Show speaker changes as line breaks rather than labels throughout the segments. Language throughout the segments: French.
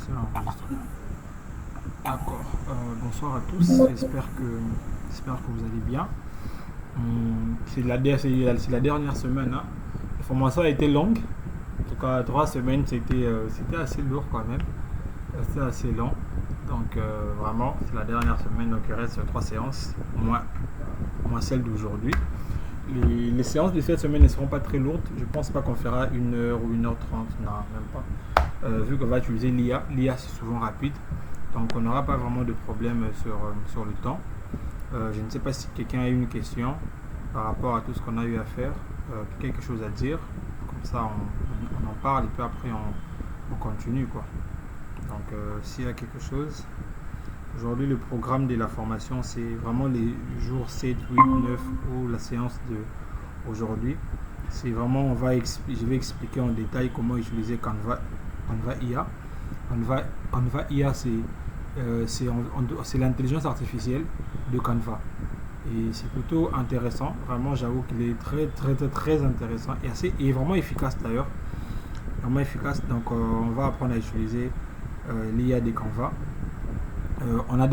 commencer l'enregistrement. D'accord. Bonsoir à tous. J'espère que vous allez bien. C'est la dernière semaine. Hein. La formation a été longue. En tout cas, 3 semaines, c'était assez lourd quand même. C'était assez long. Donc, vraiment, c'est la dernière semaine. Donc, il reste 3 séances, moins celle d'aujourd'hui. Les séances de cette semaine ne seront pas très lourdes. Je ne pense pas qu'on fera 1 heure ou 1h30. Non, même pas. Vu qu'on va utiliser l'IA, c'est souvent rapide. Donc on n'aura pas vraiment de problème sur le temps. Je ne sais pas si quelqu'un a une question par rapport à tout ce qu'on a eu à faire, quelque chose à dire. Comme ça on en parle et puis après on continue quoi. Donc s'il y a quelque chose. Aujourd'hui le programme de la formation c'est vraiment les jours 7, 8, 9 ou la séance d'aujourd'hui. C'est vraiment je vais expliquer en détail comment utiliser Canva IA. Canva IA c'est l'intelligence artificielle de Canva et c'est plutôt intéressant, vraiment j'avoue qu'il est très intéressant et vraiment efficace d'ailleurs, vraiment efficace. Donc on va apprendre à utiliser l'IA de Canva. On a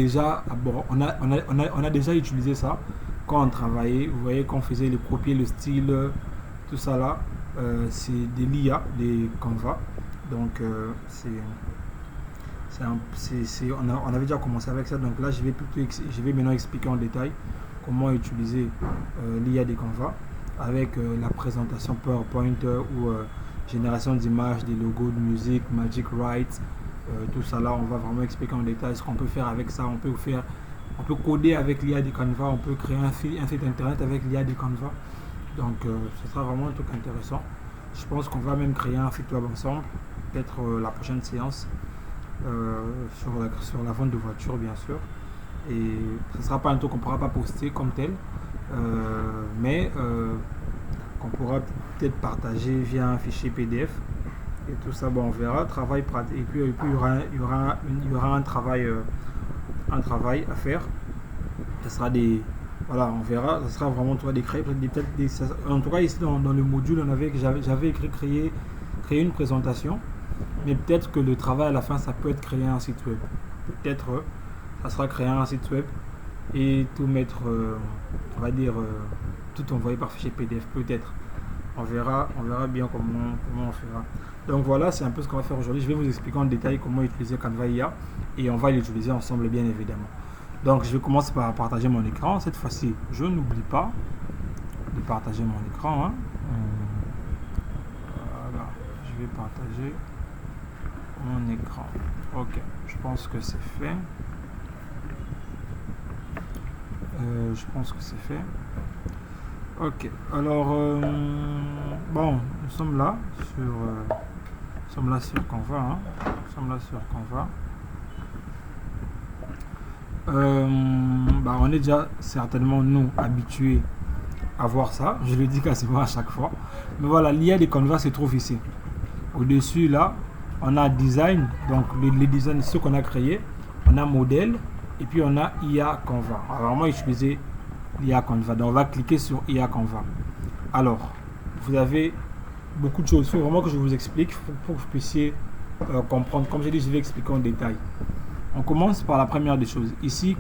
déjà utilisé ça quand on travaillait, vous voyez qu'on faisait le copier, le style, tout ça là, c'est de l'IA de Canva. Donc on avait déjà commencé avec ça. Donc là je vais maintenant expliquer en détail comment utiliser l'IA de Canva avec la présentation PowerPoint ou génération d'images, des logos de musique, Magic Write, tout ça là on va vraiment expliquer en détail ce qu'on peut faire avec ça. On peut coder avec l'IA de Canva, on peut créer un site internet avec l'IA de Canva. Donc ce sera vraiment un truc intéressant. Je pense qu'on va même créer un site web ensemble, peut-être la prochaine séance sur la vente de voitures bien sûr. Et ce ne sera pas un truc qu'on ne pourra pas poster comme tel, mais qu'on pourra peut-être partager via un fichier PDF. Et tout ça, bon, on verra, travail pratique. Et puis il y aura un travail à faire. Ce sera voilà, on verra, ce sera vraiment toi d'écrire en tout cas ici dans le module j'avais créé une présentation, mais peut-être que le travail à la fin ça peut être créer un site web, peut-être ça sera créer un site web et tout mettre on va dire tout envoyer par fichier PDF, peut-être on verra bien comment on fera. Donc voilà, c'est un peu ce qu'on va faire aujourd'hui. Je vais vous expliquer en détail comment utiliser Canva IA et on va l'utiliser ensemble bien évidemment. Donc je vais commencer par partager mon écran. Cette fois-ci, je n'oublie pas de partager mon écran. Hein. Voilà, je vais partager mon écran. Ok, je pense que c'est fait. Ok, alors bon, nous sommes là sur Canva. Hein. Nous sommes là sur Canva. On est déjà certainement nous habitués à voir ça, je le dis quasiment à chaque fois, mais voilà, l'IA de Canva se trouve ici au dessus. Là on a design, donc les designs, ce qu'on a créé, on a modèle et puis on a IA Canva. Alors on va utiliser l'IA Canva, donc on va cliquer sur IA Canva. Alors vous avez beaucoup de choses, il faut vraiment que je vous explique pour que vous puissiez comprendre. Comme j'ai dit, je vais expliquer en détail. On commence par la première des choses. Ici,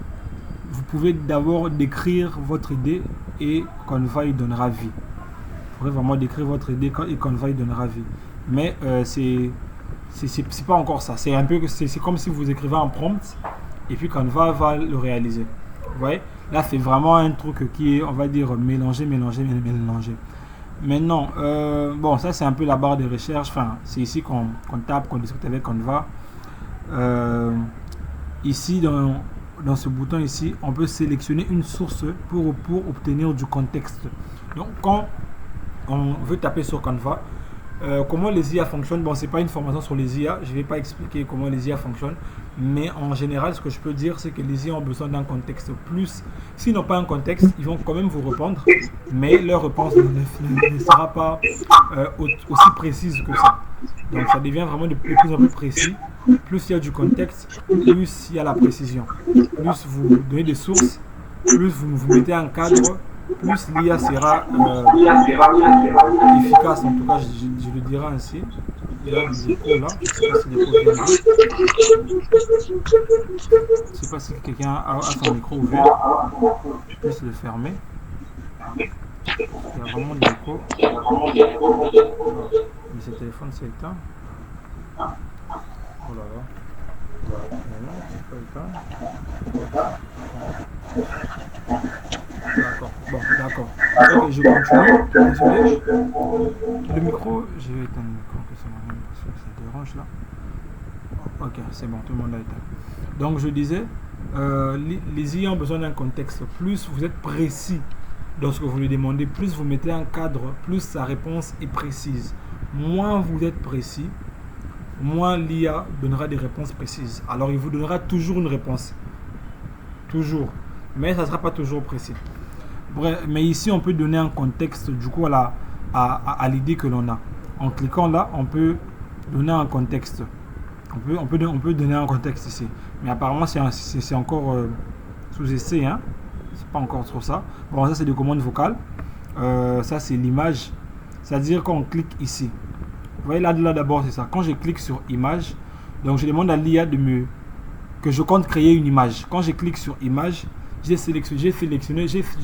vous pouvez d'abord décrire votre idée et Canva y donnera vie. Vous pourrez vraiment décrire votre idée et Canva y donnera vie. Mais c'est pas encore ça. C'est comme si vous écrivez un prompt et puis Canva va le réaliser. Vous voyez? Là, c'est vraiment un truc qui est, on va dire, mélanger. Maintenant, bon, ça c'est un peu la barre de recherche. Enfin, c'est ici qu'on tape, qu'on discute avec Canva. Ici dans ce bouton ici, on peut sélectionner une source pour obtenir du contexte. Donc quand on veut taper sur Canva, comment les IA fonctionnent, bon, c'est pas une formation sur les IA, je vais pas expliquer comment les IA fonctionnent, mais en général ce que je peux dire c'est que les IA ont besoin d'un contexte. Plus s'ils n'ont pas un contexte, ils vont quand même vous répondre, mais leur réponse ne sera pas aussi précise que ça. Donc ça devient vraiment de plus en plus précis. Plus il y a du contexte, plus il y a la précision. Plus vous donnez des sources, plus vous mettez un cadre, plus l'IA sera efficace. En tout cas, je le dirai ainsi. Il y a des échos là. Je ne sais pas si l'écho vient d'où. Je ne sais pas si quelqu'un a son micro ouvert. Je puisse le fermer. Il y a vraiment de l'écho. Mais ce téléphone s'est éteint. Oh là là. Mais non, c'est pas éteint. D'accord. Bon, d'accord. Ok, je continue. Désolé. Le micro, je vais éteindre le micro, que ça m'arrive parce que ça dérange là. Ok, c'est bon, tout le monde a éteint. Donc je disais, les IA ont besoin d'un contexte. Plus vous êtes précis dans ce que vous lui demandez, plus vous mettez un cadre, plus sa réponse est précise. Moins vous êtes précis, moins l'IA donnera des réponses précises. Alors il vous donnera toujours une réponse. Toujours. Mais ça ne sera pas toujours précis. Bref, mais ici on peut donner un contexte du coup à l'idée que l'on a. En cliquant là, on peut donner un contexte. On peut donner un contexte ici. Mais apparemment c'est encore sous essai. Hein? C'est pas encore trop ça. Bon, ça c'est des commandes vocales. Ça c'est l'image. C'est-à-dire quand on clique ici. Vous voyez là d'abord c'est ça. Quand je clique sur image, donc je demande à l'IA que je compte créer une image. Quand je clique sur image, j'ai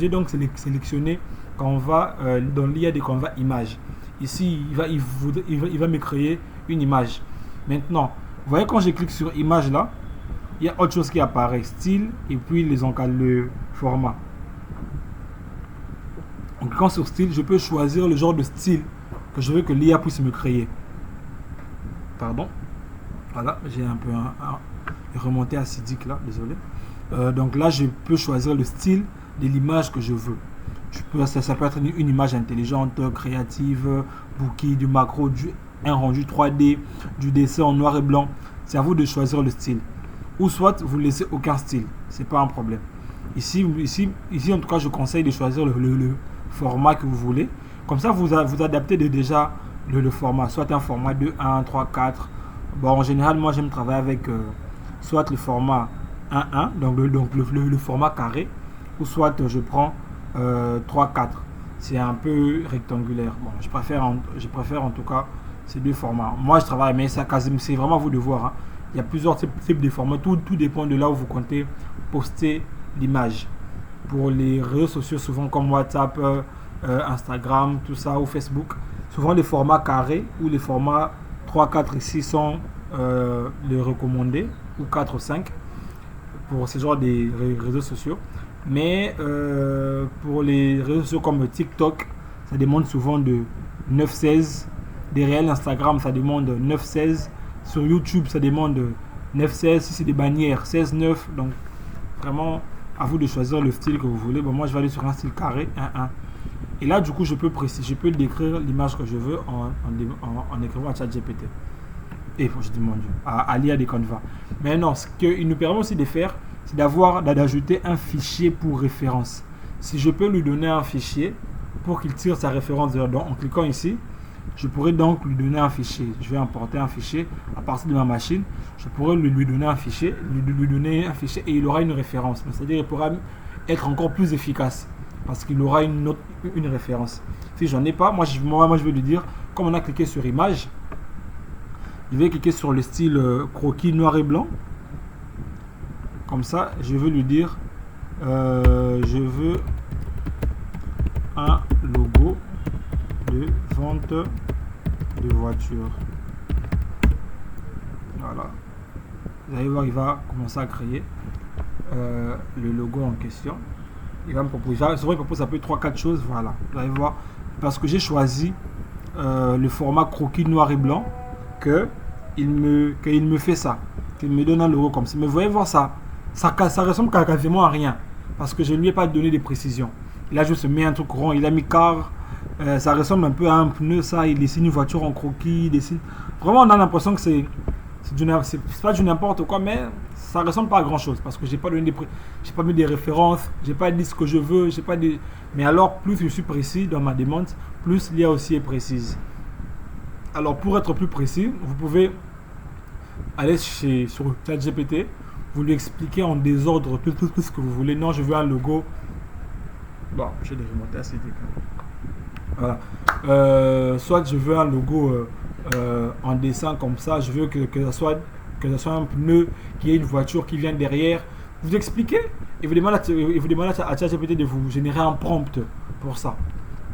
donc sélectionné qu'on va dans l'IA de qu'on va image. Ici, il va me créer une image. Maintenant, vous voyez quand je clique sur image là, il y a autre chose qui apparaît, style et puis le format. En cliquant sur style, je peux choisir le genre de style que je veux que l'IA puisse me créer. Pardon. Voilà, j'ai un peu remonté acidique là, désolé. Donc là, je peux choisir le style de l'image que je veux. Ça peut être une image intelligente, créative, bookie, du macro, un rendu 3D, du dessin en noir et blanc. C'est à vous de choisir le style. Ou soit vous ne laissez aucun style. C'est pas un problème. Ici, en tout cas, je conseille de choisir le format que vous voulez. Comme ça, vous adaptez déjà le format. Soit un format 2, 1, 3, 4. Bon, en général, moi, j'aime travailler avec soit le format 1, 1, donc le format carré, ou soit je prends 3, 4. C'est un peu rectangulaire. Bon, je préfère en tout cas ces deux formats. Moi, je travaille, mais c'est vraiment à vous de voir. Hein. Il y a plusieurs types de formats. Tout dépend de là où vous comptez poster l'image. Pour les réseaux sociaux, souvent comme WhatsApp, Instagram, tout ça, ou Facebook, souvent les formats carrés ou les formats 3, 4 ici sont les recommandés, ou 4 ou 5 pour ce genre de réseaux sociaux. Mais pour les réseaux sociaux comme TikTok, ça demande souvent de 9-16. Des réels Instagram, ça demande 9-16. Sur YouTube, ça demande 9-16. Si c'est des bannières, 16-9. Donc, vraiment, à vous de choisir le style que vous voulez. Bon, moi, je vais aller sur un style carré, 1-1. Et là, du coup, je peux décrire l'image que je veux en écrivant à ChatGPT. Et je dis mon Dieu, à l'IA de Canva. Mais non, ce qu'il nous permet aussi de faire, c'est d'ajouter un fichier pour référence. Si je peux lui donner un fichier pour qu'il tire sa référence dedans, en cliquant ici, je pourrais donc lui donner un fichier. Je vais importer un fichier à partir de ma machine. Je pourrais lui donner un fichier, et il aura une référence. C'est-à-dire qu'il pourra être encore plus efficace parce qu'il aura une référence. Si j'en ai pas, moi je vais lui dire, comme on a cliqué sur image, je vais cliquer sur le style croquis noir et blanc. Comme ça, je veux lui dire, je veux un logo de vente de voiture. Voilà. Vous allez voir, il va commencer à créer le logo en question. Il va me proposer, c'est vrai, il propose un peu 3-4 choses. Voilà. Vous allez voir, parce que j'ai choisi le format croquis noir et blanc, qu'il me fait ça, qu'il me donne un logo comme ça. Mais vous allez voir ça. Ça ressemble quasiment à rien parce que je ne lui ai pas donné de précision. Là, je se mets un truc rond, il a mis car, ça ressemble un peu à un pneu, ça. Il dessine une voiture en croquis, il dessine. Vraiment, on a l'impression que c'est pas du n'importe quoi, mais ça ressemble pas à grand chose parce que j'ai pas mis des références, j'ai pas dit ce que je veux, mais alors, plus je suis précis dans ma demande, plus l'IA aussi est précise. Alors, pour être plus précis, vous pouvez aller sur ChatGPT. Vous lui expliquez en désordre tout ce que vous voulez. Non, je veux un logo Bon, je vais les remonter à CDK. Voilà. Soit je veux un logo en dessin comme ça, je veux que ça soit un pneu, qu'il y ait une voiture qui vient derrière. Vous expliquez et vous demandez à ChatGPT de vous générer un prompt pour ça.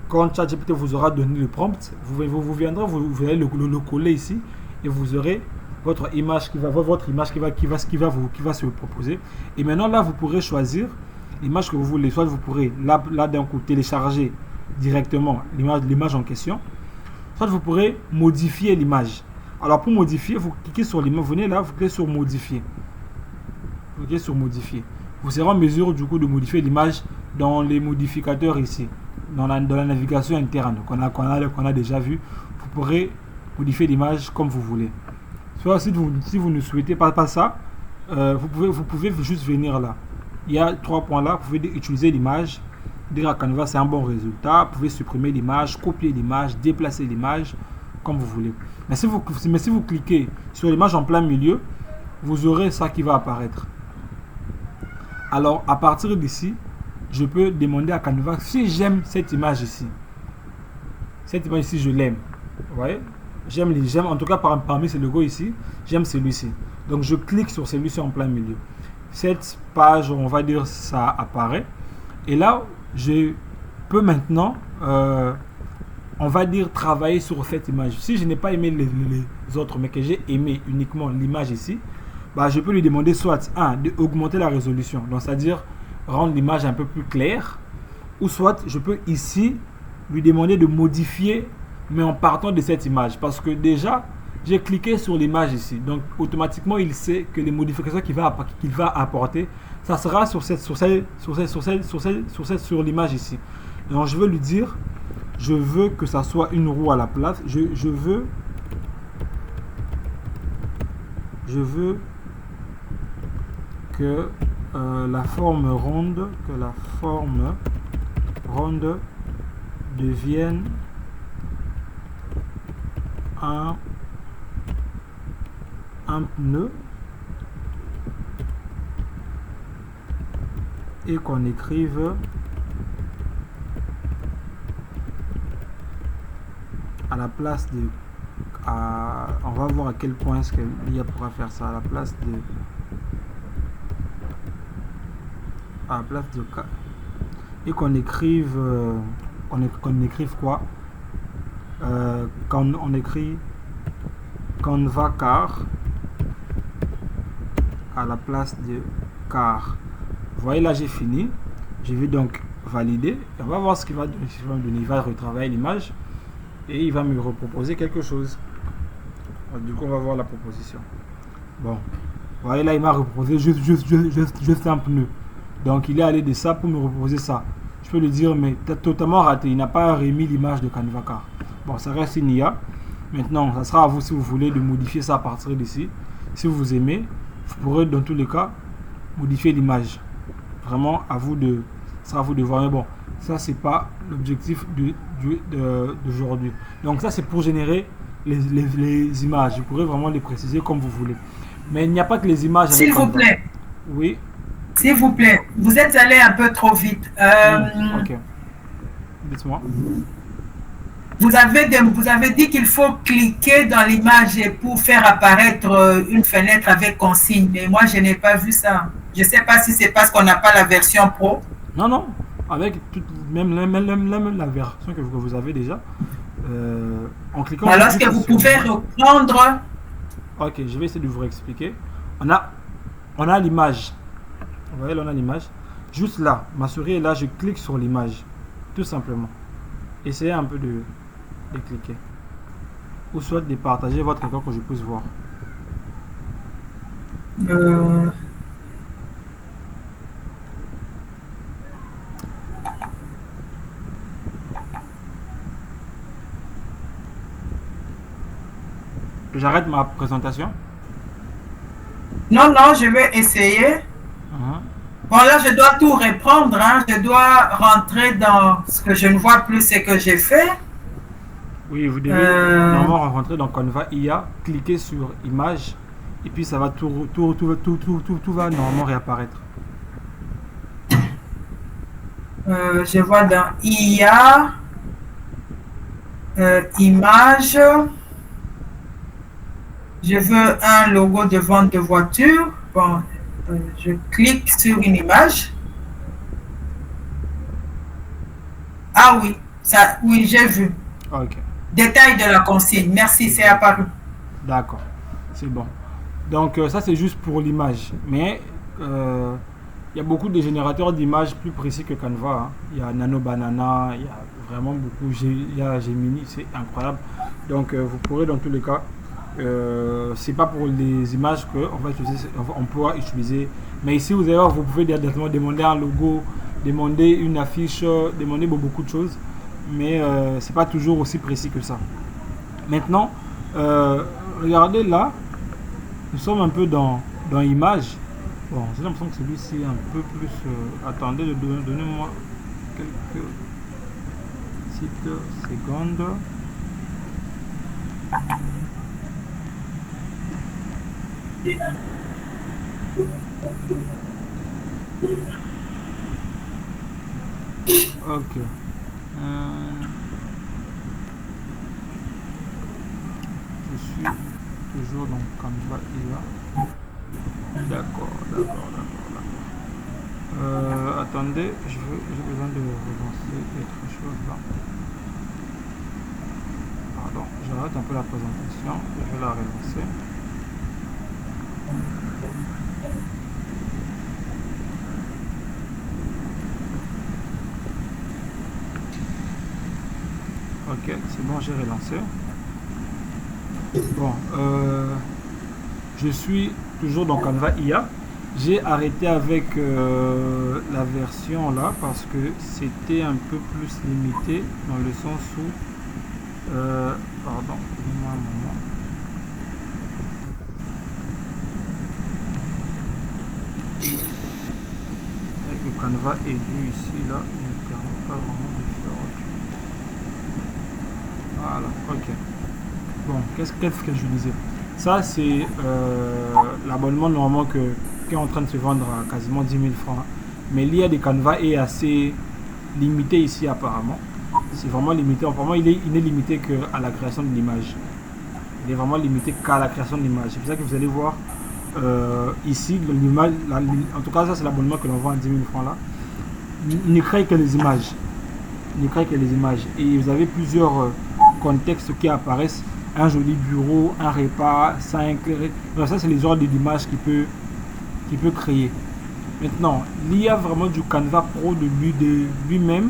Quand ChatGPT vous aura donné le prompt, vous viendrez, vous allez le coller ici et vous aurez votre image qui va se proposer. Et maintenant là, vous pourrez choisir l'image que vous voulez. Soit vous pourrez là d'un coup télécharger directement l'image en question, soit vous pourrez modifier l'image. Alors pour modifier, vous cliquez sur l'image, vous venez là, vous cliquez sur modifier. Vous cliquez sur modifier. Vous serez en mesure du coup de modifier l'image dans les modificateurs ici, dans la navigation interne qu'on a déjà vu. Vous pourrez modifier l'image comme vous voulez. Soit si vous ne souhaitez pas ça, vous pouvez juste venir là. Il y a 3 points là, vous pouvez utiliser l'image, dire à Canva c'est un bon résultat, vous pouvez supprimer l'image, copier l'image, déplacer l'image, comme vous voulez. Mais si vous cliquez sur l'image en plein milieu, vous aurez ça qui va apparaître. Alors à partir d'ici, je peux demander à Canva si j'aime cette image ici. Cette image ici, je l'aime. Vous voyez? J'aime en tout cas parmi ces logos ici, j'aime celui-ci. Donc je clique sur celui-ci en plein milieu. Cette page, on va dire, ça apparaît. Et là, je peux maintenant, on va dire, travailler sur cette image. Si je n'ai pas aimé les autres, mais que j'ai aimé uniquement l'image ici, bah, je peux lui demander soit d'augmenter la résolution, donc c'est-à-dire rendre l'image un peu plus claire, ou soit je peux ici lui demander de modifier, mais en partant de cette image, parce que déjà j'ai cliqué sur l'image ici, donc automatiquement il sait que les modifications qu'il va apporter, ça sera sur l'image ici. Donc je veux lui dire, je veux que ça soit une roue à la place, je veux que la forme ronde devienne un pneu et qu'on écrive à la place de on va voir à quel point est-ce que l'IA pourra faire ça. À la place de et qu'on écrive quoi, quand on écrit Canva car à la place de car. Vous voyez là, j'ai fini. Je vais donc valider. On va voir ce qu'il va donner. Il va retravailler l'image et il va me reproposer quelque chose. Du coup, on va voir la proposition. Bon, vous voyez là, il m'a reproposé juste un pneu. Donc, il est allé de ça pour me reposer ça. Je peux lui dire, mais tu as totalement raté. Il n'a pas remis l'image de Canva car. Bon, ça reste une IA. Maintenant, ça sera à vous si vous voulez de modifier ça à partir d'ici. Si vous aimez, vous pourrez dans tous les cas modifier l'image. Vraiment, ça sera à vous de voir. Mais bon, ça, c'est pas l'objectif d'aujourd'hui. Donc, ça, c'est pour générer les images. Vous pourrez vraiment les préciser comme vous voulez. Mais il n'y a pas que les images.
S'il vous plaît.
Oui.
S'il vous plaît, vous êtes allé un peu trop vite.
Ok. Dites-moi.
Vous avez dit qu'il faut cliquer dans l'image pour faire apparaître une fenêtre avec consigne. Mais moi, je n'ai pas vu ça. Je ne sais pas si c'est parce qu'on n'a pas la version pro.
Non. Avec même la version que vous avez déjà. En cliquant.
Alors, est-ce que vous pouvez reprendre?
Ok, je vais essayer de vous expliquer. On a l'image. Vous voyez, là, on a l'image. Juste là, ma souris est là, je clique sur l'image. Tout simplement. Essayez un peu de cliquer. Ou soit de partager votre écran que je puisse voir. J'arrête ma présentation.
Non, je vais essayer. Bon, là, je dois tout reprendre. Hein. Je dois rentrer dans ce que je ne vois plus, ce que j'ai fait.
Oui, vous devez normalement rentrer dans Canva IA, cliquer sur image, et puis ça va tout va normalement réapparaître.
Je vois dans IA, image. Je veux un logo de vente de voiture. Bon, je clique sur une image. Ah oui, ça, oui, j'ai vu.
Ok,
Détail de la consigne. Merci, c'est apparu.
d'accord, c'est bon. Donc ça c'est juste pour l'image. Mais il y a beaucoup de générateurs d'images plus précis que Canva, hein. Il y a Nano Banana, il y a vraiment beaucoup. Il y a Gemini, c'est incroyable. Donc vous pourrez dans tous les cas, c'est pas pour les images qu'on va utiliser, on pourra utiliser. Mais ici vous allez voir, vous pouvez directement demander un logo, demander une affiche, demander beaucoup de choses. Mais c'est pas toujours aussi précis que ça. Maintenant, regardez là, nous sommes un peu dans image. Bon, j'ai l'impression que celui-ci est un peu plus. Attendez, donnez-moi quelques petites secondes. Ok. Je suis toujours dans Canva IA. D'accord, d'accord, d'accord. Attendez, j'ai besoin de relancer quelque chose là. Pardon, j'arrête un peu la présentation, je vais la relancer. Ok, c'est bon, j'ai relancé. Bon, je suis toujours dans Canva IA. J'ai arrêté avec la version là parce que c'était un peu plus limité dans le sens où pardon, donne-moi un moment. Avec le Canva aigu ici là, il ne permet pas vraiment de faire autre chose. Voilà, ok. Bon, qu'est-ce que je disais? Ça c'est l'abonnement normalement qui est en train de se vendre à quasiment 10 000 francs. Mais l'IA de Canva est assez limité ici apparemment. C'est vraiment limité. Apparemment, il n'est limité qu'à la création de l'image. Il est vraiment limité qu'à la création de l'image. C'est pour ça que vous allez voir ici, l'image, en tout cas, ça c'est l'abonnement que l'on vend à 10 000 francs là. Il ne crée que les images. Il ne crée que les images. Et vous avez plusieurs contextes qui apparaissent. Un joli bureau, un repas, ça éclairé. Donc ça, c'est les genres d'images qu'il peut créer. Maintenant, l'IA vraiment du Canva Pro de lui-même,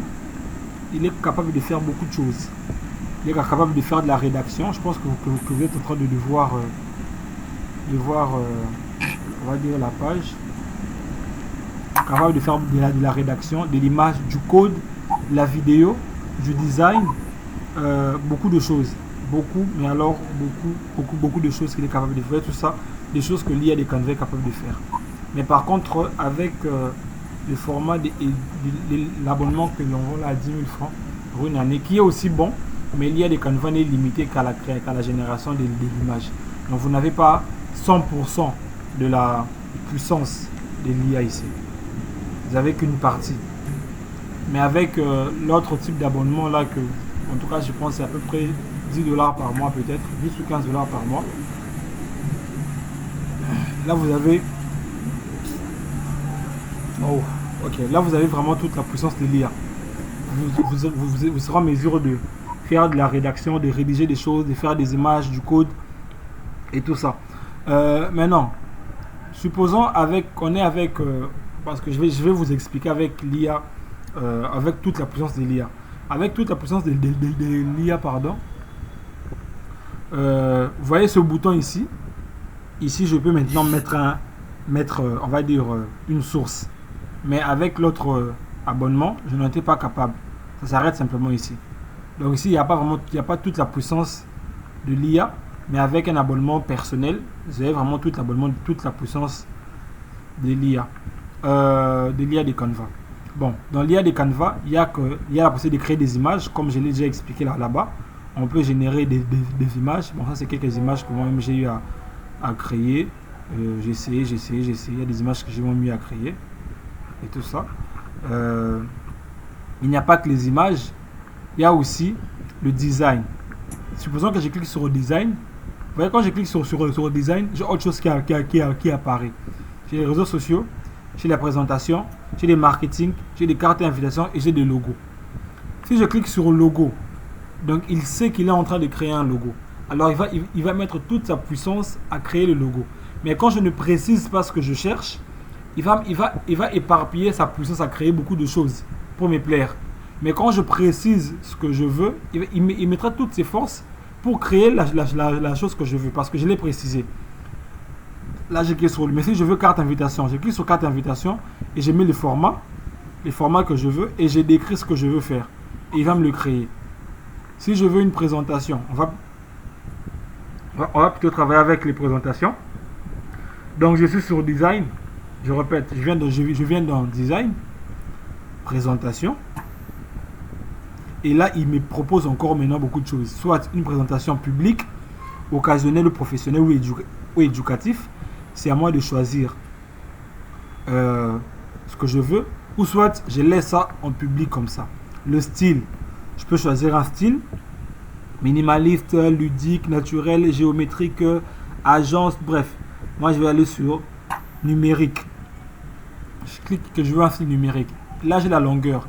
il est capable de faire beaucoup de choses. Il est capable de faire de la rédaction. Je pense que vous êtes en train de voir, on va dire, la page. Capable de faire de la rédaction, de l'image, du code, de la vidéo, du design, beaucoup de choses. Beaucoup, mais alors beaucoup de choses qu'il est capable de faire. Tout ça, des choses que l'IA de Canva est capable de faire. Mais par contre, avec le format de l'abonnement que l'on vend à 10 000 francs pour une année, qui est aussi bon, mais l'IA de Canva n'est limité qu'à la génération de l'image. Donc vous n'avez pas 100% de la puissance de l'IA ici. Vous n'avez qu'une partie. Mais avec l'autre type d'abonnement là, que en tout cas je pense c'est à peu près 10 dollars par mois peut-être, 10 ou 15 dollars par mois. Là vous avez là vous avez vraiment toute la puissance de l'IA. Vous serez en mesure de faire de la rédaction, de rédiger des choses, de faire des images, du code et tout ça. Maintenant, supposons qu'on est avec, parce que je vais vous expliquer avec l'IA, avec toute la puissance de l'IA. Avec toute la puissance de l'IA, pardon. Vous voyez ce bouton ici. Ici, je peux maintenant mettre on va dire, une source. Mais avec l'autre abonnement, je n'en étais pas capable. Ça s'arrête simplement ici. Donc ici, il n'y a pas toute la puissance de l'IA, mais avec un abonnement personnel, vous avez vraiment toute la puissance de l'IA, de Canva. Bon, dans l'IA de Canva, il y a la possibilité de créer des images, comme je l'ai déjà expliqué là-bas. On peut générer des images. Bon, ça c'est quelques images que moi-même j'ai eu à créer. J'ai essayé. Il y a des images que j'ai moi-même eu à créer et tout ça. il n'y a pas que les images, il y a aussi le design. Supposons que je clique sur le design. Vous voyez, quand je clique sur le design, j'ai autre chose qui apparaît. J'ai les réseaux sociaux, j'ai la présentation, j'ai les marketing, j'ai des cartes d'invitation et j'ai des logos. Si je clique sur le logo, donc il sait qu'il est en train de créer un logo. Alors il va mettre toute sa puissance à créer le logo. Mais quand je ne précise pas ce que je cherche, il va éparpiller sa puissance à créer beaucoup de choses pour me plaire. Mais quand je précise ce que je veux, il mettra toutes ses forces pour créer la chose que je veux, parce que je l'ai précisé. Là, je clique sur le, mais si je veux carte invitation, je clique sur carte invitation et je mets les formats que je veux et je décris ce que je veux faire. Et il va me le créer. Si je veux une présentation, on va plutôt travailler avec les présentations. Donc, je suis sur design. Je répète, je viens dans design, présentation. Et là, il me propose encore maintenant beaucoup de choses. Soit une présentation publique, occasionnelle ou professionnelle ou éducatif. C'est à moi de choisir ce que je veux. Ou soit je laisse ça en public comme ça. Le style, je peux choisir un style minimaliste, ludique, naturel, géométrique, agence, bref. Moi, je vais aller sur numérique. Je clique que je veux un style numérique. Là, j'ai la longueur.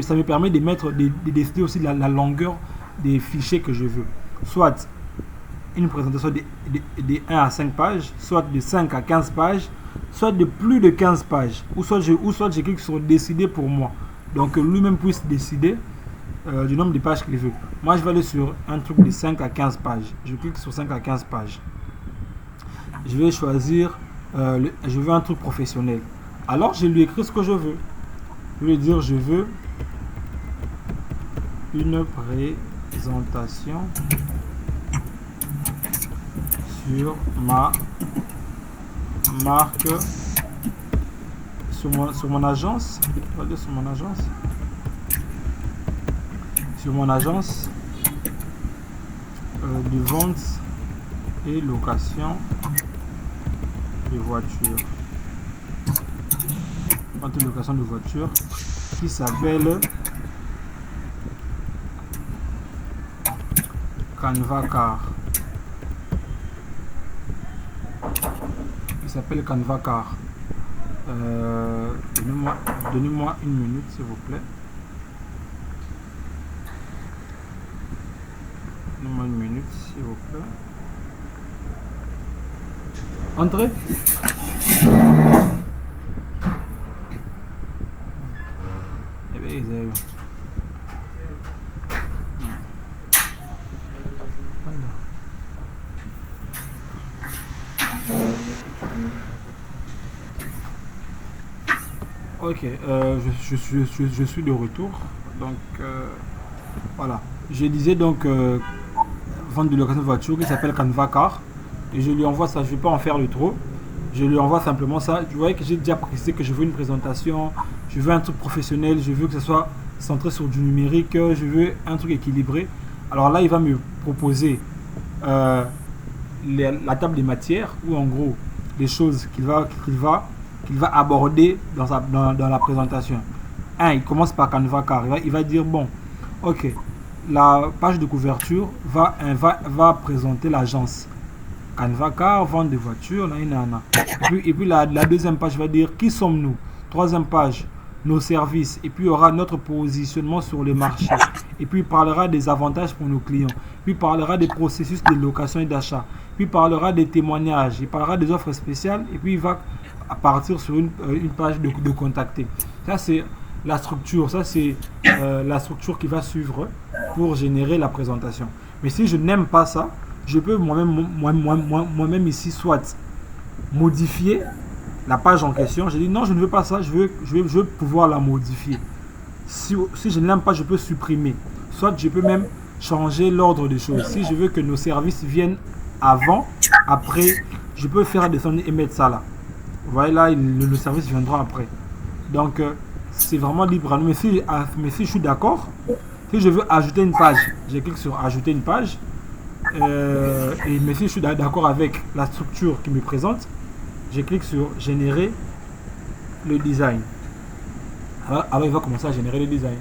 Ça me permet de décider aussi la longueur des fichiers que je veux. Soit une présentation de 1 à 5 pages, soit de 5 à 15 pages, soit de plus de 15 pages. Ou soit je clique sur décider pour moi. Donc lui-même puisse décider du nombre de pages qu'il veut. Moi, je vais aller sur un truc de 5 à 15 pages. Je clique sur 5 à 15 pages. Je vais choisir, je veux un truc professionnel. Alors, je lui écris ce que je veux. Je vais lui dire, je veux une présentation sur ma marque, sur mon agence. On va dire sur mon agence. Sur mon agence de vente et location de voitures. Vente et location de voitures qui s'appelle Canva Car. Il s'appelle Canva Car. Donnez-moi une minute, s'il vous plaît. Donnez-moi une minute, s'il vous plaît. Entrez. Eh bien, ils arrivent. Ok, je suis de retour. Donc, voilà. Je disais donc vente de location de voiture qui s'appelle Canva Car. Et je lui envoie ça. Je ne vais pas en faire le trop. Je lui envoie simplement ça. Tu vois que j'ai déjà précisé que je veux une présentation. Je veux un truc professionnel. Je veux que ce soit centré sur du numérique. Je veux un truc équilibré. Alors là, il va me proposer la table des matières, ou en gros les choses qu'il va aborder dans la présentation. Il commence par Canva Car. Il va dire, bon, ok, la page de couverture va présenter l'agence. Canva Car, vente de voitures, et puis la deuxième page va dire qui sommes-nous. Troisième page, nos services. Et puis il y aura notre positionnement sur le marché. Et puis il parlera des avantages pour nos clients. Puis il parlera des processus de location et d'achat. Puis il parlera des témoignages. Il parlera des offres spéciales. Et puis il va partir sur une page de contacter. Ça c'est la structure. Ça c'est la structure qui va suivre pour générer la présentation. Mais si je n'aime pas ça, je peux moi-même ici soit modifier la page en question. Je dis non, je ne veux pas ça, je veux pouvoir la modifier. Si je ne l'aime pas, je peux supprimer. Soit je peux même changer l'ordre des choses. Si je veux que nos services viennent avant, après, je peux faire descendre et mettre ça là. Vous voyez là, le service viendra après. Donc, c'est vraiment libre à nous. Mais si je suis d'accord, si je veux ajouter une page, je clique sur ajouter une page. Mais si je suis d'accord avec la structure qui me présente, je clique sur générer le design. Alors il va commencer à générer le design.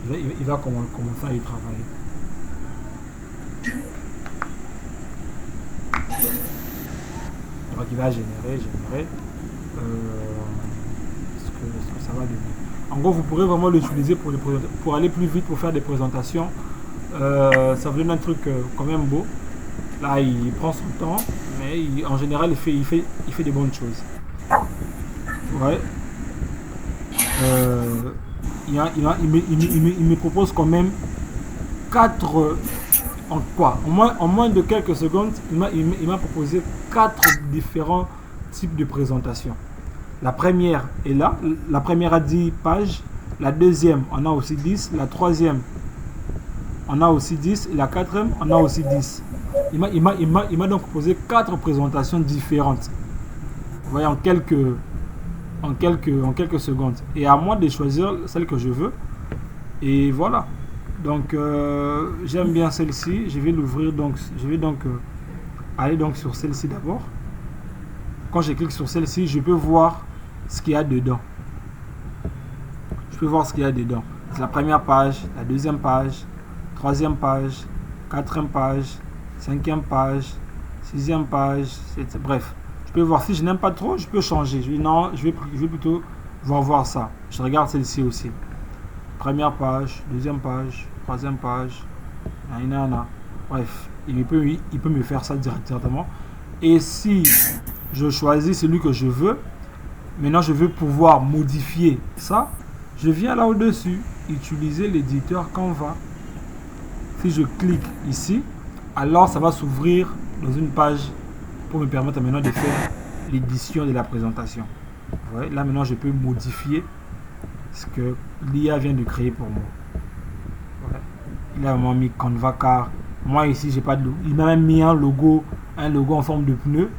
il va commencer à y travailler. Donc il va générer. Ce que ça va donner. En gros, vous pourrez vraiment l'utiliser pour aller plus vite, pour faire des présentations. Ça vous donne un truc quand même beau. Là, il prend son temps, mais en général, il fait des bonnes choses. Ouais. Il me propose quand même 4 en moins de quelques secondes, il m'a proposé 4 différents types de présentations. La première est là, la première a 10 pages, la deuxième on a aussi 10, la troisième on a aussi 10 et la quatrième on a aussi 10. Il m'a donc proposé 4 présentations différentes. Vous voyez, en quelques secondes. Et à moi de choisir celle que je veux. Et voilà. Donc j'aime bien celle-ci. Je vais l'ouvrir. Donc je vais donc aller donc sur celle-ci d'abord. Quand je clique sur celle-ci, je peux voir ce qu'il y a dedans. Je peux voir ce qu'il y a dedans. C'est la première page, la deuxième page, troisième page, quatrième page, cinquième page, sixième page, bref. Je peux voir. Si je n'aime pas trop, je peux changer. Je vais plutôt voir ça. Je regarde celle-ci aussi. Première page, deuxième page, troisième page. Bref, il peut me faire ça directement. Et si je choisis celui que je veux, maintenant je veux pouvoir modifier ça, je viens là au-dessus, utiliser l'éditeur Canva. Si je clique ici, alors ça va s'ouvrir dans une page pour me permettre maintenant de faire l'édition de la présentation. Vous voyez, là maintenant je peux modifier ce que l'IA vient de créer pour moi. Voilà. Il a vraiment mis Canva car moi ici j'ai pas de logo. Il m'a même mis un logo en forme de pneu.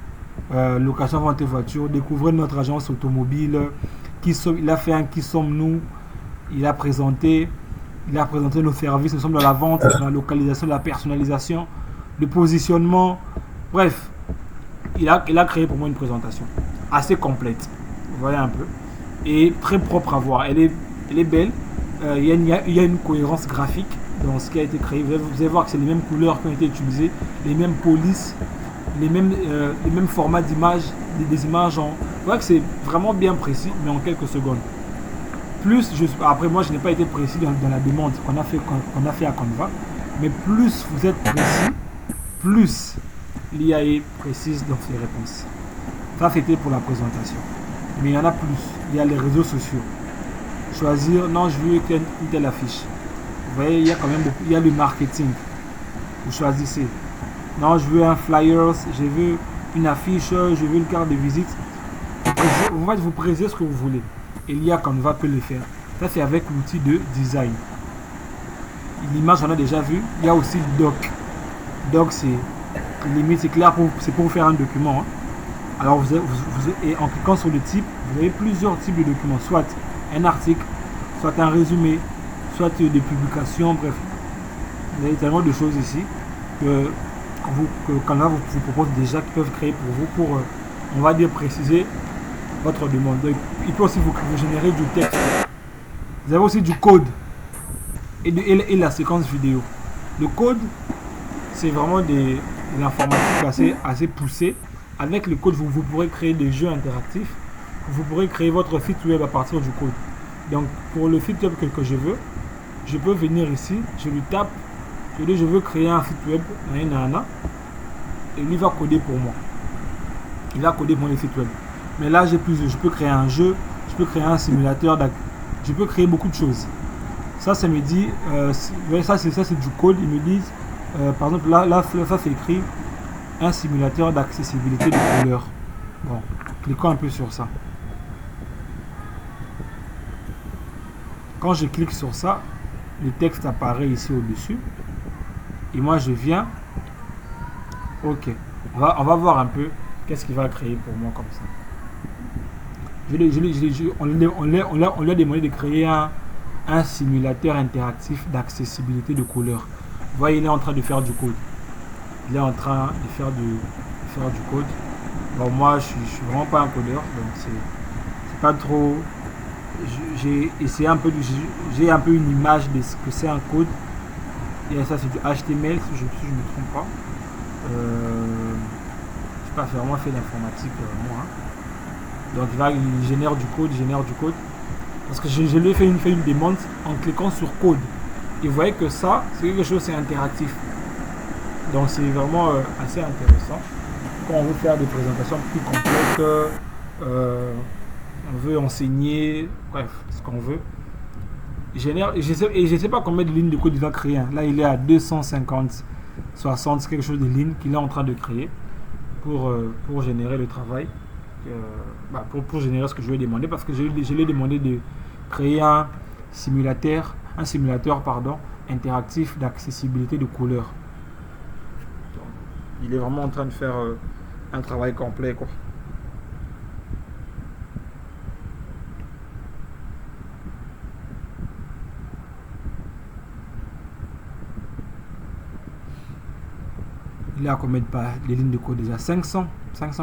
Location vente de voitures, découvrez notre agence automobile. Il a fait un qui sommes-nous. Il a présenté nos services. Nous sommes dans la vente, dans la localisation, la personnalisation, le positionnement. Bref, il a créé pour moi une présentation assez complète. Vous voyez un peu. Et très propre à voir. Elle est belle. Il y a une cohérence graphique dans ce qui a été créé. Vous allez voir que c'est les mêmes couleurs qui ont été utilisées, les mêmes polices, les mêmes formats d'images, des images en... Vous voyez que c'est vraiment bien précis, mais en quelques secondes. Après moi je n'ai pas été précis dans la demande qu'on a fait à Canva, mais plus vous êtes précis, plus l'IA est précise dans ses réponses. Ça c'était pour la présentation. Mais il y en a plus. Il y a les réseaux sociaux. Choisir, non je veux une telle affiche. Vous voyez, il y a quand même beaucoup. Il y a le marketing. Vous choisissez. Non, je veux un flyer, je veux une affiche, je veux une carte de visite. Vous précisez ce que vous voulez. Et l'IA Canva peut le faire. Ça, c'est avec l'outil de design. L'image, on a déjà vu. Il y a aussi le doc. Doc, c'est limite, c'est clair, c'est pour faire un document. Hein. Alors, et en cliquant sur le type, vous avez plusieurs types de documents. Soit un article, soit un résumé, soit des publications, bref. Vous avez tellement de choses ici que Canva vous propose déjà qui peuvent créer pour vous pour, on va dire, préciser votre demande. Donc, il peut aussi vous générer du texte. Vous avez aussi du code et la séquence vidéo. Le code, c'est vraiment de l'informatique assez poussée. Avec le code, vous pourrez créer des jeux interactifs. Vous pourrez créer votre site web à partir du code. Donc, pour le site web que je veux, je peux venir ici, je lui tape, je dis je veux créer un site web, et lui va coder pour moi. Il va coder pour le site web. Mais là, je peux créer un jeu, je peux créer un simulateur, je peux créer beaucoup de choses. Ça me dit, ça c'est du code. Ils me disent, par exemple, là ça c'est écrit un simulateur d'accessibilité de couleurs. Bon, cliquons un peu sur ça. Quand je clique sur ça, le texte apparaît ici au-dessus. Et moi, je viens. Ok, on va voir un peu qu'est-ce qu'il va créer pour moi comme ça. On lui a demandé de créer un simulateur interactif d'accessibilité de couleurs. Vous voyez, il est en train de faire du code. Il est en train de faire du code. Bon, moi, je suis vraiment pas un codeur, donc c'est pas trop j'ai essayé un peu, j'ai un peu une image de ce que c'est un code. Et ça, c'est du HTML, si je ne me trompe pas. Je sais pas, j'ai vraiment fait l'informatique, moi. Hein. Donc là, il génère du code, Parce que je lui ai fait une demande en cliquant sur code. Et vous voyez que ça, c'est quelque chose, c'est interactif. Donc c'est vraiment assez intéressant. Quand on veut faire des présentations plus complètes, on veut enseigner, bref, ce qu'on veut. Je sais pas combien de lignes de code il va créer. Hein. Là, il est à 250, 60, quelque chose de lignes qu'il est en train de créer pour générer le travail. Pour générer ce que je lui ai demandé, parce que je lui ai demandé de créer un simulateur interactif d'accessibilité de couleurs. Il est vraiment en train de faire un travail complet, quoi. Il est à combien de pages, les lignes de code déjà? 500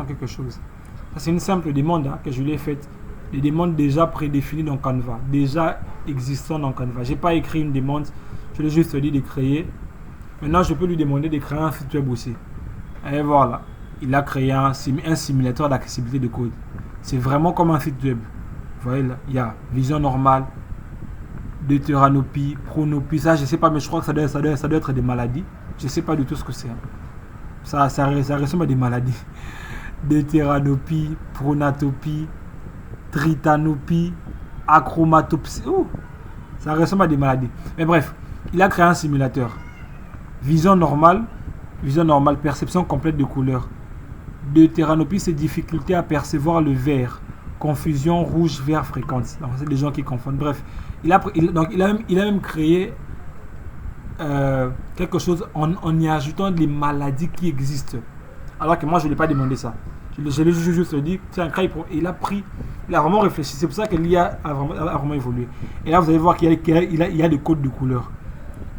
quelque chose. Ça, c'est une simple demande que je lui ai faite. Des demandes déjà prédéfinies dans Canva, déjà existantes dans Canva. J'ai pas écrit une demande, je lui ai juste dit de créer. Maintenant, je peux lui demander de créer un site web aussi. Et voilà, il a créé un simulateur d'accessibilité de code. C'est vraiment comme un site web. Vous voyez là, il y a vision normale, deutéranopie, pronopie. Ça, je sais pas, mais je crois que ça doit être des maladies. Je sais pas du tout ce que c'est. Ça ressemble à des maladies. Deutéranopie, pronatopie, tritanopie, achromatopsie. Ça ressemble à des maladies. Mais bref, il a créé un simulateur. Vision normale, perception complète de couleurs. Deutéranopie, c'est difficulté à percevoir le vert. Confusion rouge-vert fréquente. Donc, c'est des gens qui confondent. Bref, il a même créé quelque chose en y ajoutant des maladies qui existent. Alors que moi, je ne l'ai pas demandé ça. Je l'ai juste dit, tiens, il a vraiment réfléchi. C'est pour ça que l'IA a vraiment évolué. Et là, vous allez voir qu'il y a des codes de couleurs.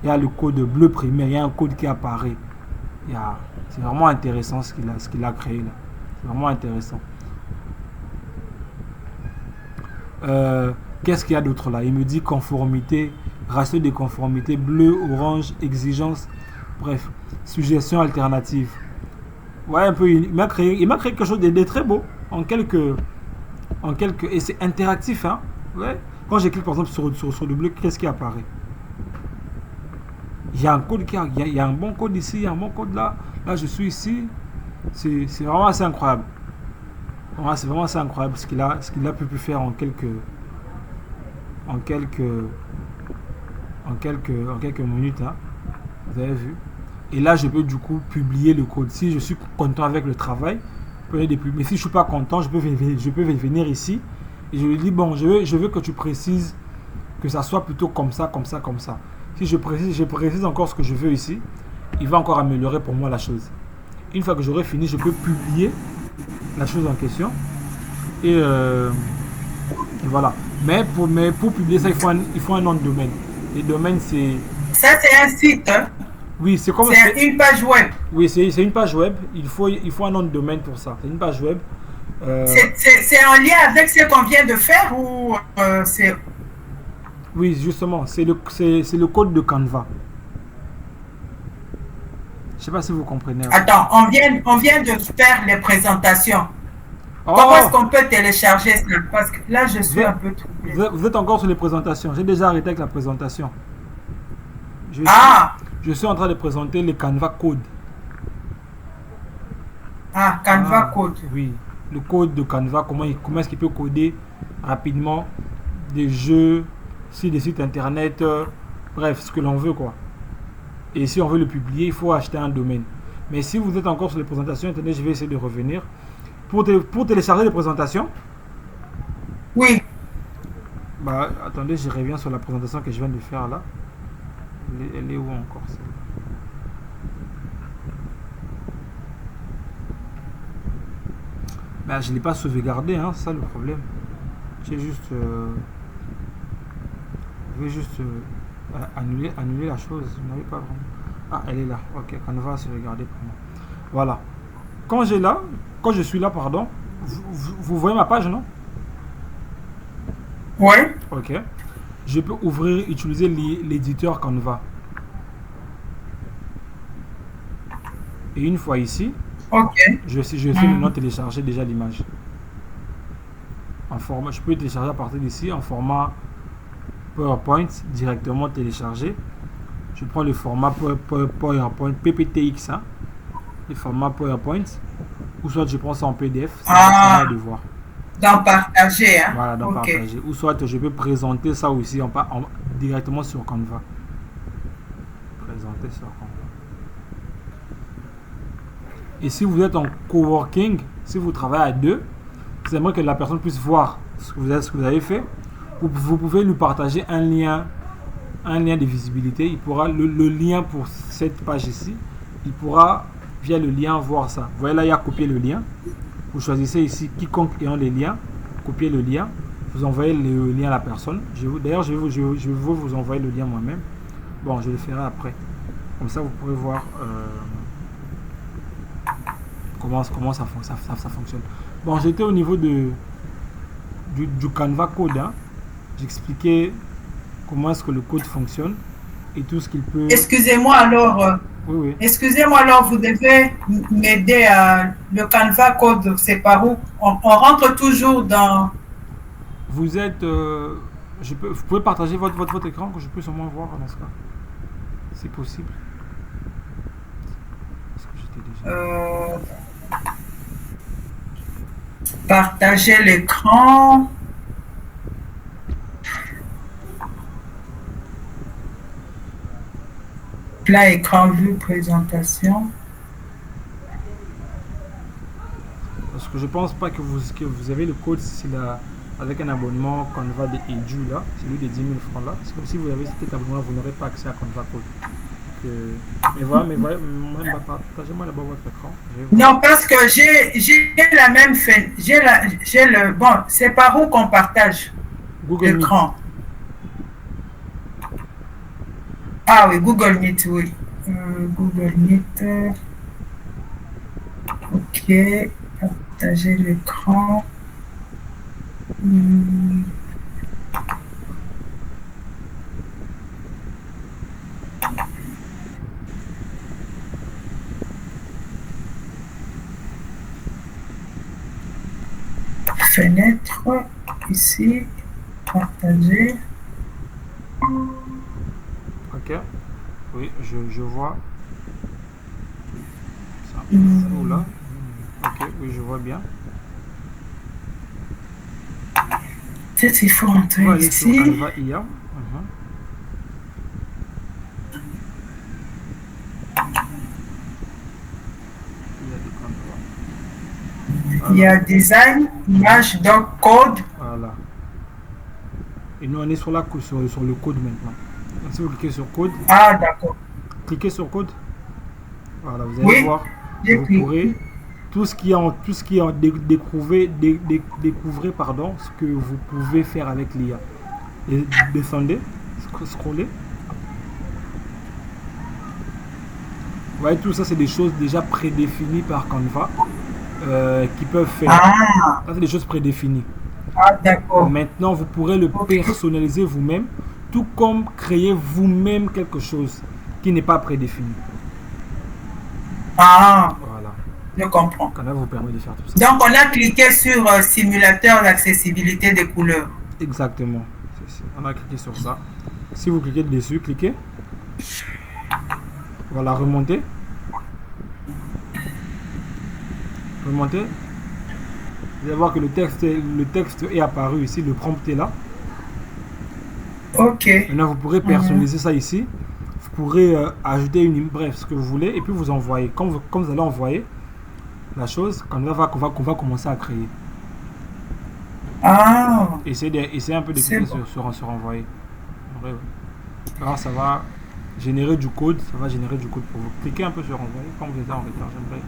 Il y a le code bleu primaire, il y a un code qui apparaît. C'est vraiment intéressant ce qu'il a créé là. C'est vraiment intéressant. Qu'est-ce qu'il y a d'autre là? Il me dit conformité, ratio de conformité, bleu, orange, exigence. Bref, suggestion alternative. Ouais, un peu. Il m'a créé quelque chose de très beau en quelques. Et c'est interactif, hein. Ouais. Quand je clique par exemple sur le bleu, qu'est-ce qui apparaît? Il y a un code il y a un bon code ici, il y a un bon code là. Là, je suis ici. C'est vraiment assez incroyable. C'est vraiment assez incroyable ce qu'il a pu faire en quelques minutes. Hein. Vous avez vu? Et là, je peux du coup publier le code. Si je suis content avec le travail, je peux les publier. Mais si je ne suis pas content, je peux venir ici. Et je lui dis, bon, je veux que tu précises que ça soit plutôt comme ça, comme ça, comme ça. Si je précise encore ce que je veux ici, il va encore améliorer pour moi la chose. Une fois que j'aurai fini, je peux publier la chose en question. Et voilà. Mais pour publier ça, il faut un nom de domaine. Les domaines, c'est...
Ça, c'est un site, hein?
Oui, c'est
une page web.
Oui, c'est une page web. Il faut un nom de domaine pour ça. C'est une page web.
C'est en lien avec ce qu'on vient de faire ou c'est...
Oui, justement, c'est le code de Canva. Je ne sais pas si vous comprenez.
Attends, on vient de faire les présentations. Comment est-ce qu'on peut télécharger ça? Parce que là, je suis un peu troublé.
Vous êtes encore sur les présentations. J'ai déjà arrêté avec la présentation. Je suis en train de présenter le Canva Code.
Canva Code.
Oui, le code de Canva, comment est-ce qu'il peut coder rapidement des jeux, des sites internet, bref, ce que l'on veut, quoi. Et si on veut le publier, il faut acheter un domaine. Mais si vous êtes encore sur les présentations, attendez, je vais essayer de revenir. Pour télécharger les présentations.
Oui.
Attendez, je reviens sur la présentation que je viens de faire là. Elle est où encore celle-là? Je ne l'ai pas sauvegardé, hein, c'est ça le problème. Je vais juste annuler la chose. Je n'avais pas vraiment. Elle est là. Ok, Canva sauvegarder pour moi. Voilà. Quand je suis là, pardon, vous voyez ma page, non?
Oui.
Ok. Je peux ouvrir, utiliser l'éditeur Canva. Et une fois ici,
Ok.
je sais maintenant télécharger déjà l'image. En format, je peux télécharger à partir d'ici en format PowerPoint directement téléchargé. Je prends le format PowerPoint PPTX, hein, le format PowerPoint, ou soit je prends ça en PDF, c'est à moi de voir.
Dans partager, hein?
Voilà, dans
Ok.
partager. Ou soit je peux présenter ça aussi directement sur Canva. Présenter sur Canva. Et si vous êtes en coworking, si vous travaillez à deux, vous aimeriez que la personne puisse voir ce que vous avez fait, vous pouvez lui partager un lien de visibilité. Il pourra le lien pour cette page ici, il pourra via le lien voir ça. Vous voyez là, il y a copier le lien. Vous choisissez ici quiconque ayant les liens, copiez le lien, vous envoyez le lien à la personne. D'ailleurs, je vais vous envoyer le lien moi-même. Bon, je le ferai après. Comme ça, vous pourrez voir comment ça fonctionne. Bon, j'étais au niveau du Canva Code. Hein. J'expliquais comment est-ce que le code fonctionne et tout ce qu'il peut...
Excusez-moi alors.
Oui.
Excusez-moi alors, vous devez m'aider à le Canva Code, c'est par où on rentre toujours dans...
Vous êtes... vous pouvez partager votre écran que je puisse au moins voir dans ce cas. C'est possible. Est-ce que j'étais déjà...
Partager l'écran. Plat écran vue présentation.
Parce que je pense pas que vous avez le code avec un abonnement Canva de Edu là, celui de 10 000 francs là. C'est comme si vous avez cet abonnement, vous n'aurez pas accès à Canva Code. Mais voilà, partagez-moi d'abord votre écran.
Non, parce que j'ai la même fait. Bon, c'est par où qu'on partage l'écran? Ah oui, Google Meet, oui. Google Meet. Ok. Partager l'écran. Fenêtre. Ici. Partager.
Ok. Oui, je vois. Ça flou là. Ok, oui, je vois bien.
Peut-être il faut entrer ici.
Sur Canva IA.
Il y a design, image, donc code.
Voilà. Et nous, on est sur le code maintenant. Donc, si vous cliquez sur code.
Ah, d'accord.
Cliquez sur code. Voilà, vous allez voir. Vous pourrez tout ce qui est en découvrir ce que vous pouvez faire avec l'IA. Et descendez, scrollez. Vous voyez, tout ça, c'est des choses déjà prédéfinies par Canva qui peuvent faire.
Ah.
Ça, c'est des choses prédéfinies.
Ah, d'accord.
Maintenant, vous pourrez le personnaliser vous-même, tout comme créer vous-même quelque chose qui n'est pas prédéfini.
Ah.
Voilà.
Je comprends.
Canva vous permet de faire tout ça.
Donc, on a cliqué sur simulateur d'accessibilité des couleurs.
Exactement. On a cliqué sur ça. Si vous cliquez dessus, cliquez. Voilà, remontez. Remontez. Vous allez voir que le texte est apparu ici, le prompt est là.
Ok.
Maintenant, vous pourrez personnaliser ça ici. Vous pourrez ajouter bref, ce que vous voulez, et puis vous envoyer. Quand vous allez envoyer la chose, qu'on va commencer à créer.
Ah.
Essayez un peu de cliquer sur envoyer. Alors, ça va générer du code. Ça va générer du code pour vous. Cliquez un peu sur envoyer. Quand vous êtes en retard, j'aimerais que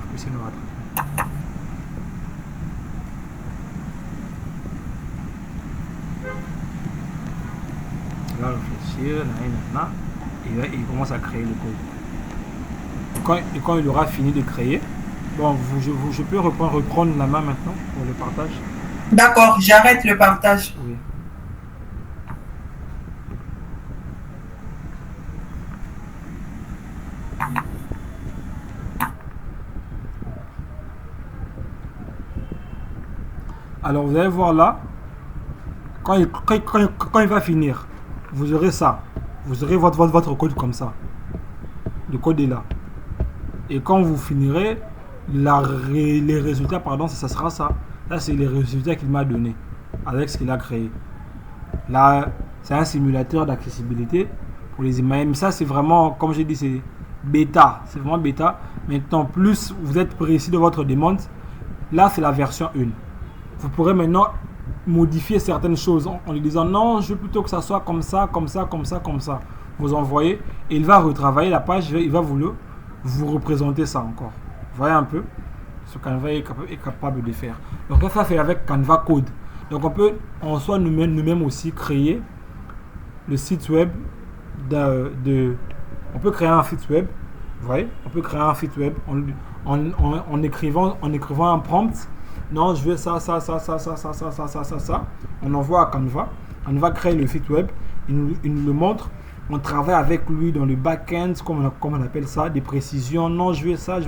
vous puissiez nous rattraper. Il va réfléchir, et il commence à créer le code. Et quand il aura fini de créer, bon, je peux reprendre la main maintenant pour le partage.
D'accord, j'arrête le partage.
Oui. Alors vous allez voir là, quand il va finir, vous aurez ça. Vous aurez votre code comme ça. Le code est là. Et quand vous finirez, les résultats, pardon, ça sera ça. Là, c'est les résultats qu'il m'a donné avec ce qu'il a créé. Là, c'est un simulateur d'accessibilité pour les images. Mais ça, c'est vraiment, comme j'ai dit, c'est bêta. C'est vraiment bêta. Maintenant, plus vous êtes précis de votre demande, là, c'est la version 1. Vous pourrez maintenant modifier certaines choses en lui disant non, je veux plutôt que ça soit comme ça, comme ça, comme ça, comme ça. Vous envoyez et il va retravailler la page, il va vous représenter ça encore. Vous voyez un peu ce que Canva est capable de faire. Donc ça fait avec Canva Code. Donc on peut en soi nous-mêmes aussi créer le site web on peut créer un site web. Vous voyez, on peut créer un site web en écrivant un prompt. Non, je veux ça. On envoie à Canva. Canva crée le site web. Il nous le montre. On travaille avec lui dans le back-end, comme on appelle ça, des précisions. Non, je veux ça.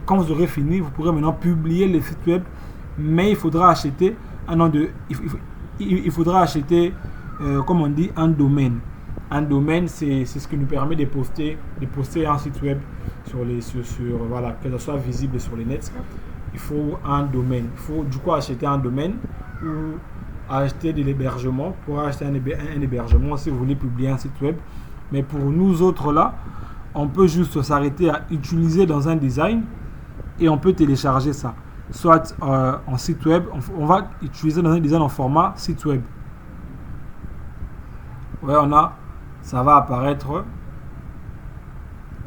Quand vous aurez fini, vous pourrez maintenant publier le site web. Mais il faudra acheter comme on dit, un domaine. Un domaine, c'est ce qui nous permet de poster un site web voilà, que ce soit visible sur les nets. Il faut un domaine. Il faut du coup acheter un domaine ou acheter de l'hébergement. Pour acheter un hébergement si vous voulez publier un site web. Mais pour nous autres là, on peut juste s'arrêter à utiliser dans un design et on peut télécharger ça. Soit en site web, on va utiliser dans un design en format site web. Ouais, ça va apparaître.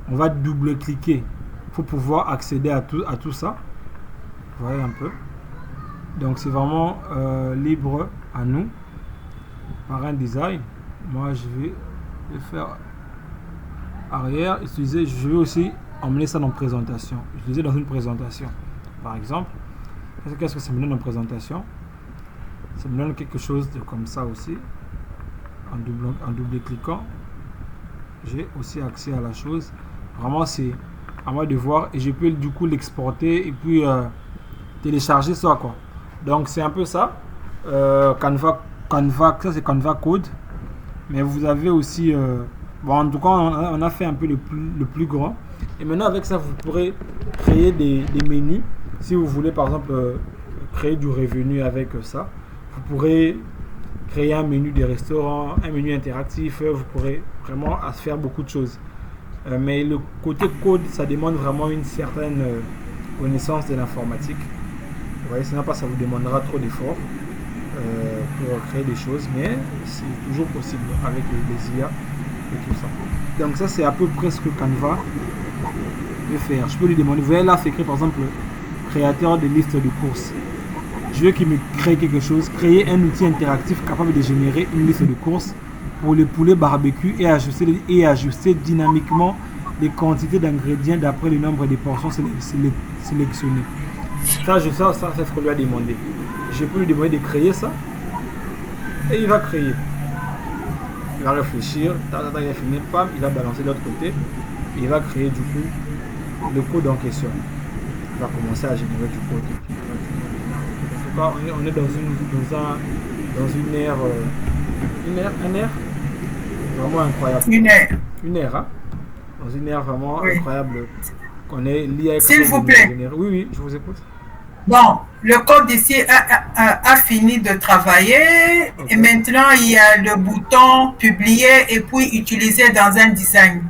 On va double-cliquer pour pouvoir accéder à tout ça. Vous voyez un peu. Donc c'est vraiment libre à nous. Par un design. Moi je vais le faire arrière. Je vais aussi emmener ça dans présentation. Utiliser dans une présentation. Par exemple. Qu'est-ce que ça me donne en présentation? Ça me donne quelque chose de comme ça aussi. En double-cliquant. J'ai aussi accès à la chose. Vraiment c'est à moi de voir. Et je peux du coup l'exporter et puis télécharger ça quoi. Donc c'est un peu ça. Canva, ça c'est Canva Code. Mais vous avez aussi en tout cas on a fait un peu le plus grand. Et maintenant avec ça vous pourrez créer des menus. Si vous voulez par exemple créer du revenu avec ça, vous pourrez créer un menu des restaurants, un menu interactif. Vous pourrez vraiment faire beaucoup de choses. Mais le côté code, ça demande vraiment une certaine connaissance de l'informatique. Vous voyez, sinon pas ça vous demandera trop d'efforts pour créer des choses, mais c'est toujours possible avec les IA et tout ça. Donc ça c'est à peu près ce que Canva peut faire. Je peux lui demander, vous voyez là c'est écrit par exemple créateur de liste de courses. Je veux qu'il me crée quelque chose, créer un outil interactif capable de générer une liste de courses pour le poulet barbecue et ajuster dynamiquement les quantités d'ingrédients d'après le nombre de portions sélectionnées. Ça c'est ce qu'on lui a demandé. Je peux lui demander de créer ça et il va créer. Il va réfléchir, il va finir, il va balancer de l'autre côté et il va créer du coup le code en question. Il va commencer à générer du code. En tout cas, on est dans une ère vraiment incroyable. Une ère, hein? Dans une ère vraiment incroyable. Qu'on est lié.
S'il vous plaît.
Oui, je vous écoute.
Bon, le code ici a fini de travailler. Okay. Et maintenant, il y a le bouton publier et puis utiliser dans un design.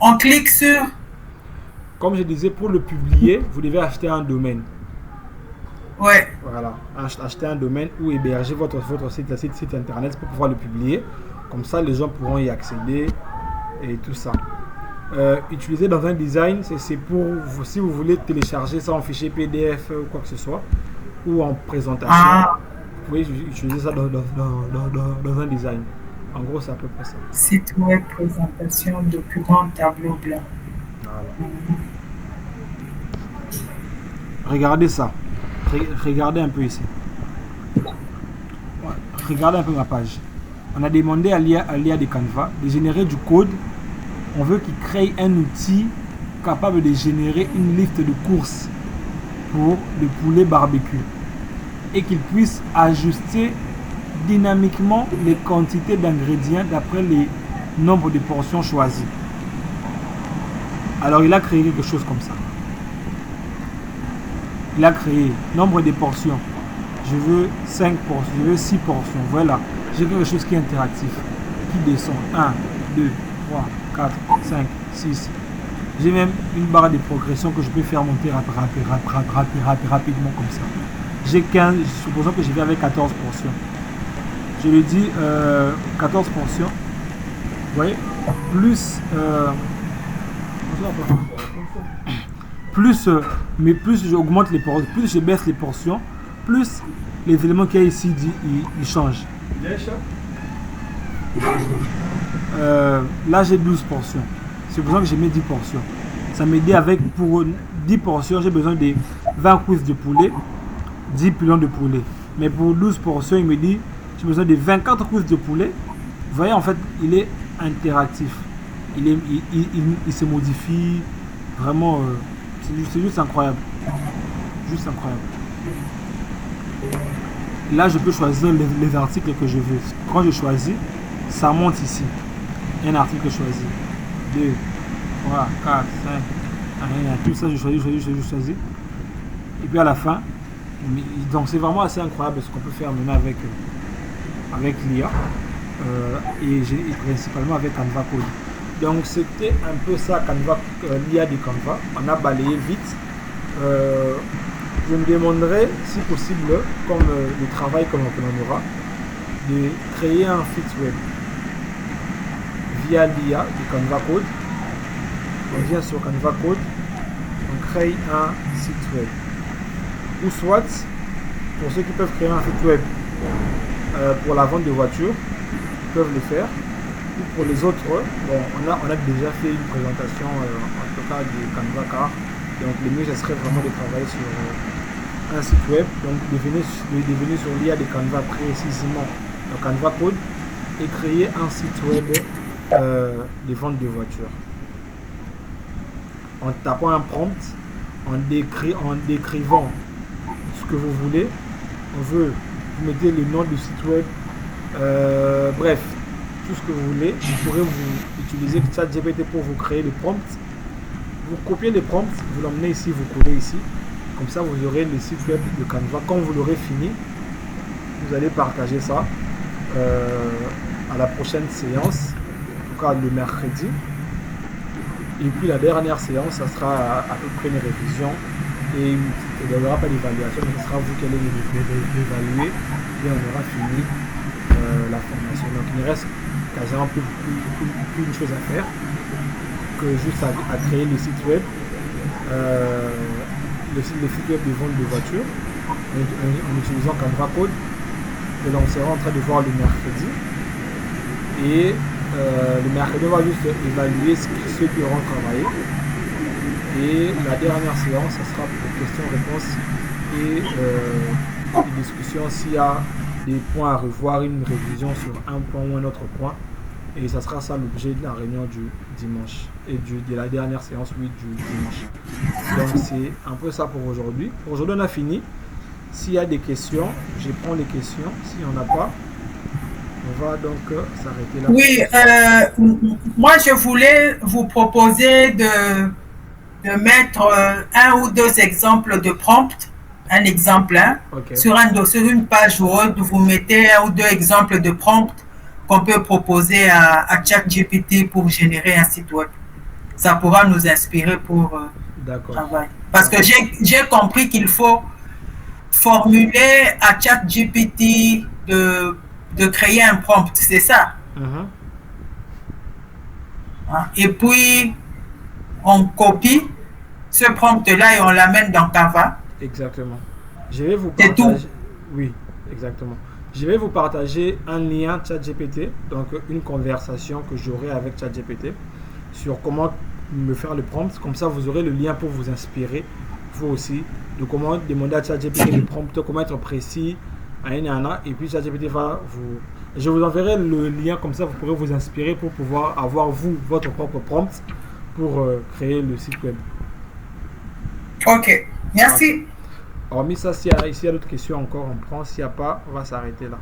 On clique sur...
Comme je disais, pour le publier, vous devez acheter un domaine.
Ouais.
Voilà, acheter un domaine ou héberger votre site internet pour pouvoir le publier. Comme ça, les gens pourront y accéder et tout ça. Utiliser dans un design, c'est pour vous, si vous voulez télécharger ça en fichier PDF ou quoi que ce soit, ou en présentation. Vous pouvez utiliser ça dans un design. En gros, c'est à peu près ça.
Site web, présentation, document, tableau blanc.
Voilà. Regardez ça. Regardez un peu ici. Regardez un peu ma page. On a demandé à l'IA de Canva de générer du code. On veut qu'il crée un outil capable de générer une liste de courses pour le poulet barbecue et qu'il puisse ajuster dynamiquement les quantités d'ingrédients d'après les nombres de portions choisies. Alors il a créé quelque chose comme ça. Il a créé nombre de portions. Je veux 5 portions, je veux 6 portions. Voilà, j'ai quelque chose qui est interactif, qui descend. 1, 2, 3, 4, 5, 6. J'ai même une barre de progression que je peux faire monter rapidement comme ça. J'ai 15, supposons que je vais avec 14 portions. Je lui dis 14 portions. Vous voyez, mais plus j'augmente les portions, plus je baisse les portions, plus les éléments qu'il y a ici ils changent. Là j'ai 12 portions. C'est pour ça que j'ai mis 10 portions. Ça m'aide avec, pour 10 portions, j'ai besoin de 20 cuisses de poulet, 10 pilons de poulet. Mais pour 12 portions, il me dit j'ai besoin de 24 cuisses de poulet. Vous voyez, en fait, il est interactif. Il se modifie. Vraiment, c'est juste incroyable. Juste incroyable. Là, je peux choisir les articles que je veux. Quand je choisis, ça monte ici. Un article choisi. 2, 3, 4, 5. Tout ça, je choisis. Et puis à la fin, donc c'est vraiment assez incroyable ce qu'on peut faire maintenant avec l'IA. Et principalement avec Canva Code. Donc c'était un peu ça, l'IA de Canva. On a balayé vite. Je me demanderais, si possible, comme le travail comme on aura, de créer un site web via l'IA de Canva Code. On vient sur Canva Code, on crée un site web. Ou soit, pour ceux qui peuvent créer un site web pour la vente de voitures, ils peuvent le faire. Ou pour les autres, bon, on a déjà fait une présentation en tout cas de Canva Car. Donc le mieux, ce serait vraiment de travailler sur un site web. Donc de venir sur l'IA de Canva précisément, donc Canva Code, et créer un site web de vente de voitures. En tapant un prompt, en décrivant ce que vous voulez. Vous mettez le nom du site web, bref, tout ce que vous voulez. Vous pourrez vous utiliser ChatGPT pour vous créer le prompt. Vous copiez les prompts, vous l'emmenez ici, vous collez ici. Comme ça, vous aurez le site web de Canva. Quand vous l'aurez fini, vous allez partager ça à la prochaine séance, en tout cas le mercredi. Et puis la dernière séance, ça sera à peu près une révision et il n'y aura pas d'évaluation, mais ce sera vous qui allez l'évaluer et on aura fini la formation. Donc il ne reste quasiment plus une chose à faire que juste à créer le site web, le site web de vente de voitures en utilisant Canva Code que l'on sera en train de voir le mercredi. Et le mercredi, on va juste évaluer ceux qui auront travaillé. Et la dernière séance, ça sera pour questions-réponses et une discussion s'il y a des points à revoir, une révision sur un point ou un autre point. Et ça sera ça l'objet de la réunion du dimanche et de la dernière séance, oui, du dimanche. Donc c'est un peu ça pour aujourd'hui. Pour aujourd'hui, on a fini. S'il y a des questions, je prends les questions. S'il n'y en a pas, on va donc s'arrêter là.
Oui, moi je voulais vous proposer de mettre un ou deux exemples de prompts. Un exemple, hein,
Okay.
sur une page Word, vous mettez un ou deux exemples de prompts qu'on peut proposer à ChatGPT pour générer un site web. Ça pourra nous inspirer pour travail. Parce que j'ai compris qu'il faut formuler à ChatGPT de créer un prompt, c'est ça. Et puis, on copie ce prompt-là et on l'amène dans Canva.
Exactement. Je vais vous partager. C'est tout. Oui, exactement. Je vais vous partager un lien ChatGPT, donc une conversation que j'aurai avec ChatGPT sur comment me faire le prompt. Comme ça, vous aurez le lien pour vous inspirer, vous aussi, de comment demander à ChatGPT le prompt, comment être précis, et puis ChatGPT va vous... Je vous enverrai le lien, comme ça vous pourrez vous inspirer pour pouvoir avoir, vous, votre propre prompt pour créer le site web.
Ok, merci.
Hormis ça, s'il y a d'autres questions encore, on prend. S'il n'y a pas, on va s'arrêter là.